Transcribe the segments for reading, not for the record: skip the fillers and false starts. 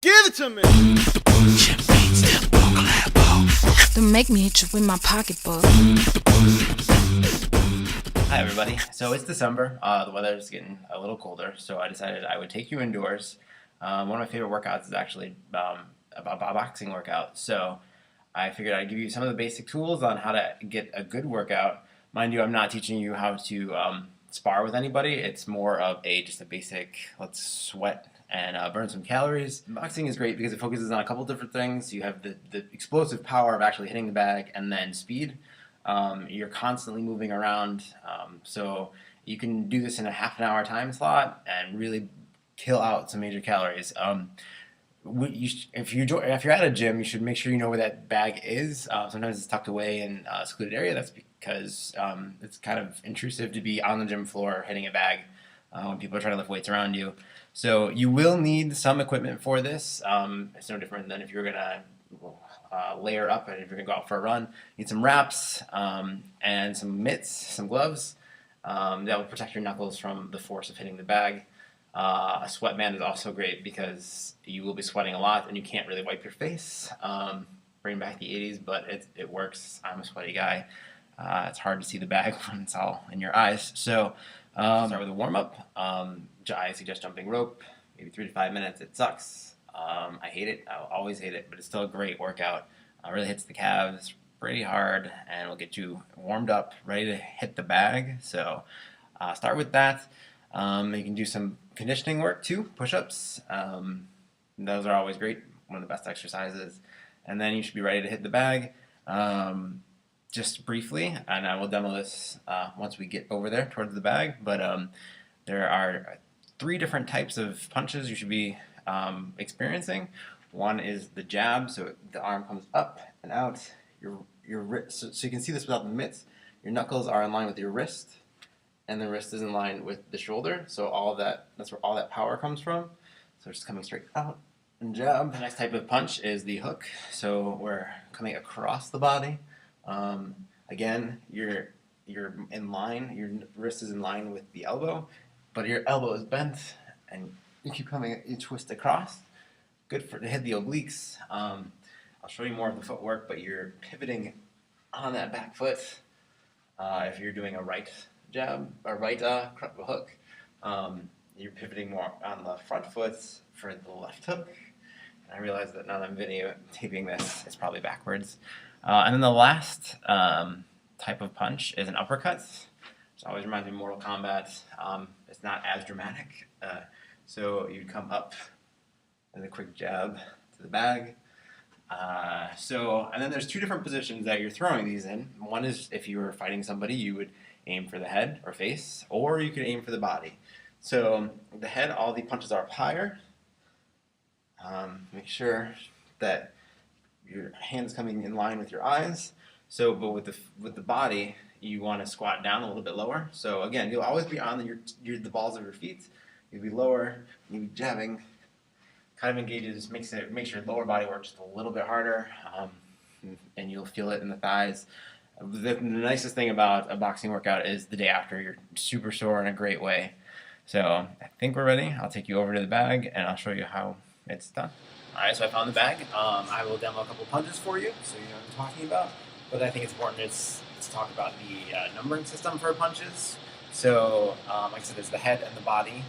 Give it to me! Don't make me hit you with my pocketbook. Hi everybody. So it's December. The weather is getting a little colder, so I decided I would take you indoors. One of my favorite workouts is actually a boxing workout. So I figured I'd give you some of the basic tools on how to get a good workout. Mind you, I'm not teaching you how to spar with anybody. It's more of just a basic, let's sweat and burn some calories. Boxing is great because it focuses on a couple different things. You have the explosive power of actually hitting the bag, and then speed. You're constantly moving around, so you can do this in a half an hour time slot and really kill out some major calories. If you're at a gym, you should make sure you know where that bag is. Sometimes it's tucked away in a secluded area. That's because it's kind of intrusive to be on the gym floor hitting a bag when people are trying to lift weights around you. So you will need some equipment for this. It's no different than if you're gonna layer up and if you're gonna go out for a run. You need some wraps and some mitts, some gloves that will protect your knuckles from the force of hitting the bag. A sweatband is also great because you will be sweating a lot and you can't really wipe your face. Bring back the 80s, but it works. I'm a sweaty guy. It's hard to see the bag when it's all in your eyes. So start with a warm-up. I suggest jumping rope, maybe 3 to 5 minutes. It sucks. I hate it. I'll always hate it, but it's still a great workout. Really hits the calves pretty hard and will get you warmed up, ready to hit the bag. So start with that. You can do some conditioning work too, push-ups. Those are always great, one of the best exercises. And then you should be ready to hit the bag. Just briefly, and I will demo this once we get over there towards the bag, but there are 3 different types of punches you should be experiencing. One is the jab, so the arm comes up and out. Your wrist, so you can see this without the mitts. Your knuckles are in line with your wrist, and the wrist is in line with the shoulder. So that's where all that power comes from. So it's just coming straight out and jab. The next type of punch is the hook. So we're coming across the body. Again, you're in line. Your wrist is in line with the elbow, but your elbow is bent, and you keep coming. You twist across. Good to hit the obliques. I'll show you more of the footwork, but you're pivoting on that back foot. If you're doing a right jab or right hook, you're pivoting more on the front foot for the left hook. And I realize that now that I'm videotaping this, it's probably backwards. And then the last type of punch is an uppercut. It always reminds me of Mortal Kombat. It's not as dramatic. So you'd come up with a quick jab to the bag. And then there's 2 different positions that you're throwing these in. One is if you were fighting somebody, you would aim for the head or face, or you could aim for the body. So the head, all the punches are up higher. Make sure that your hands coming in line with your eyes. So, but with the body, you want to squat down a little bit lower. So again, you'll always be on the balls of your feet. You'll be lower. You'll be jabbing. Kind of engages, makes your lower body work just a little bit harder, and you'll feel it in the thighs. The nicest thing about a boxing workout is the day after you're super sore in a great way. So I think we're ready. I'll take you over to the bag and I'll show you how it's done. Alright, so I found the bag. I will demo a couple punches for you so you know what I'm talking about. But I think it's important to talk about the numbering system for punches. So like I said, there's the head and the body.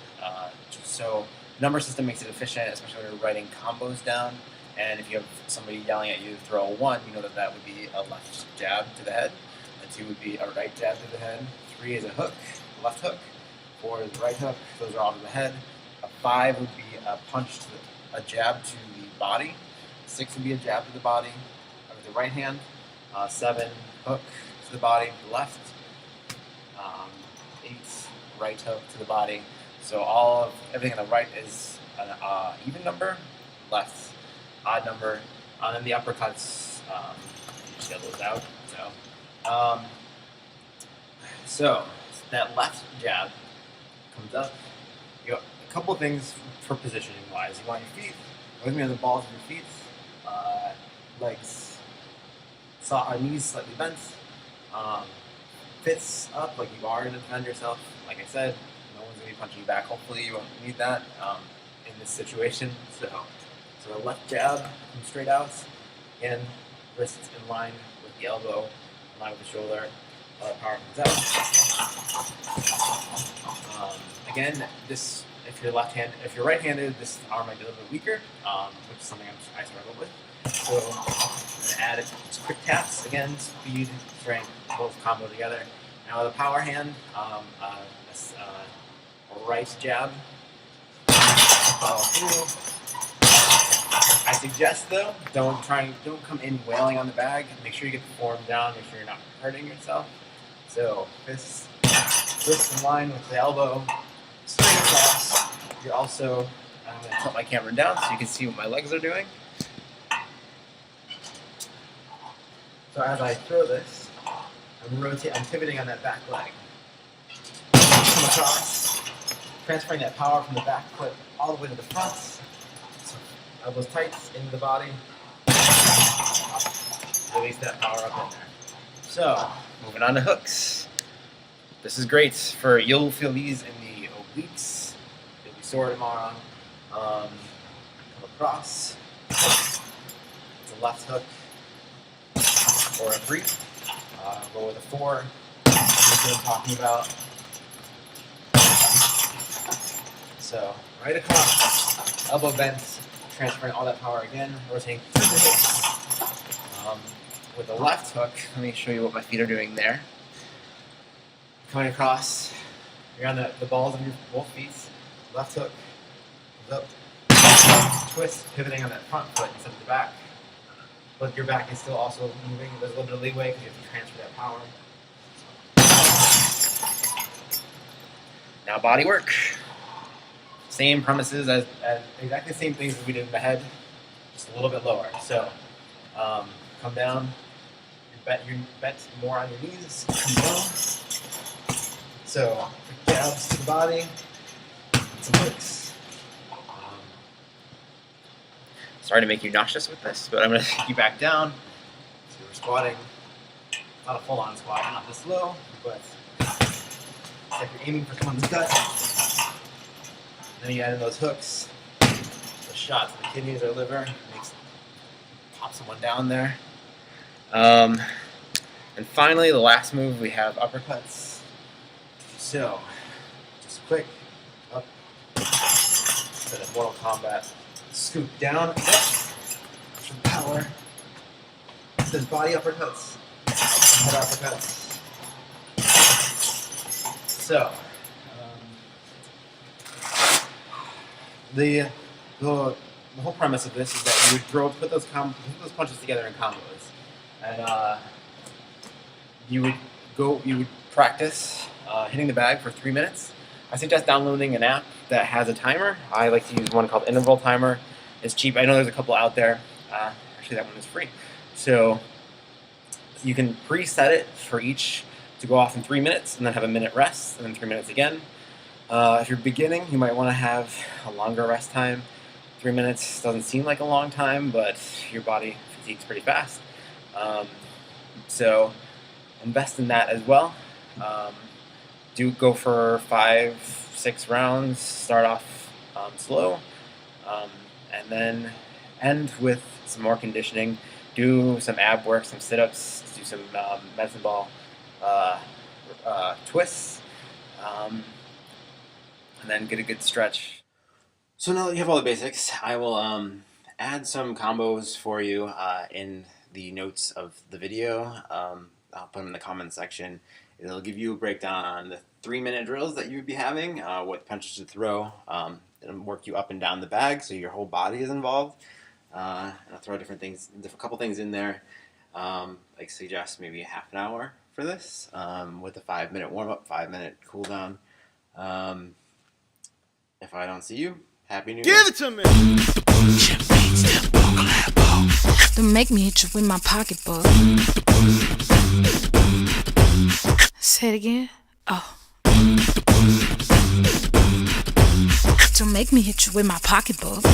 So the number system makes it efficient, especially when you're writing combos down. And if you have somebody yelling at you to throw a 1, you know that would be a left jab to the head. A 2 would be a right jab to the head. 3 is a hook, left hook. 4 is right hook. Those are all to the head. A 5 would be a jab to the body. 6 would be a jab to the body with the right hand. 7, hook to the body, left. 8, right hook to the body. So everything on the right is an even number, left odd number, and then the uppercuts, you just get those out. So that left jab comes up. You got a couple things for positioning wise. You want your feet, look me on the balls of your feet, legs, knees slightly bent, fists up like you are going to defend yourself. Like I said, no one's going to be punching you back. Hopefully you won't need that in this situation. So the left jab comes straight out, and wrist in line with the elbow, in line with the shoulder. Power comes out. Again, this if you're right-handed, this arm might be a little bit weaker, which is something I struggle with. So I'm gonna add quick taps again, speed, strength, both combo together. Now with a power hand, a right jab. Follow through. I suggest though, don't come in wailing on the bag. Make sure you get the form down. Make sure you're not hurting yourself. So wrist in line with the elbow, straight across. You're also, I'm going to tilt my camera down so you can see what my legs are doing. So as I throw this, I'm pivoting on that back leg. Come across, transferring that power from the back foot all the way to the front. So elbows tight into the body. Release that power up in there. So, moving on to hooks. This is great for, you'll feel these in the obliques. You'll be sore tomorrow. Come across. It's a left hook or a 3. Go with a 4. That's what I'm talking about. So, right across, elbow bent, transferring all that power again, rotating through the hips. With the left hook, let me show you what my feet are doing there. Coming across, you're on the balls of your both feet. Left hook, comes up, twist, pivoting on that front foot instead of the back. But your back is still also moving. There's a little bit of leeway because you have to transfer that power. Now body work. Same premises as exactly the same things as we did in the head, just a little bit lower. So come down, you bent more on your knees, come down. So quick jabs to the body, some hooks. Sorry to make you nauseous with this, but I'm going to take you back down. So we're squatting, not a full-on squat, not this low, but it's like you're aiming for someone's gut. Then you add in those hooks, the shot to the kidneys or liver, pop someone down there. And finally, the last move, we have uppercuts. So, just quick, up, instead of Mortal Kombat, scoop down, up, some power. Instead of body uppercuts, head uppercuts. So, the whole premise of this is that you would put those punches together in combos, and you would practice hitting the bag for 3 minutes. I suggest downloading an app that has a timer. I like to use one called Interval Timer. It's cheap. I know there's a couple out there. Actually, that one is free. So you can preset it for each to go off in 3 minutes, and then have a minute rest, and then 3 minutes again. If you're beginning, you might want to have a longer rest time. 3 minutes doesn't seem like a long time, but your body fatigues pretty fast. So invest in that as well. Do go for 5-6 rounds. Start off slow, and then end with some more conditioning. Do some ab work, some sit-ups, do some medicine ball twists. And then get a good stretch. So now that you have all the basics, I will add some combos for you in the notes of the video. I'll put them in the comments section. It'll give you a breakdown on the 3-minute drills that you would be having, what punches to throw. It'll work you up and down the bag so your whole body is involved. And I'll throw a couple things in there. Like suggest maybe a half an hour for this with a 5-minute warm-up, 5-minute cool down. If I don't see you, Happy New Year. Give it to me! Don't make me hit you with my pocketbook. Say it again. Oh. Don't make me hit you with my pocketbook.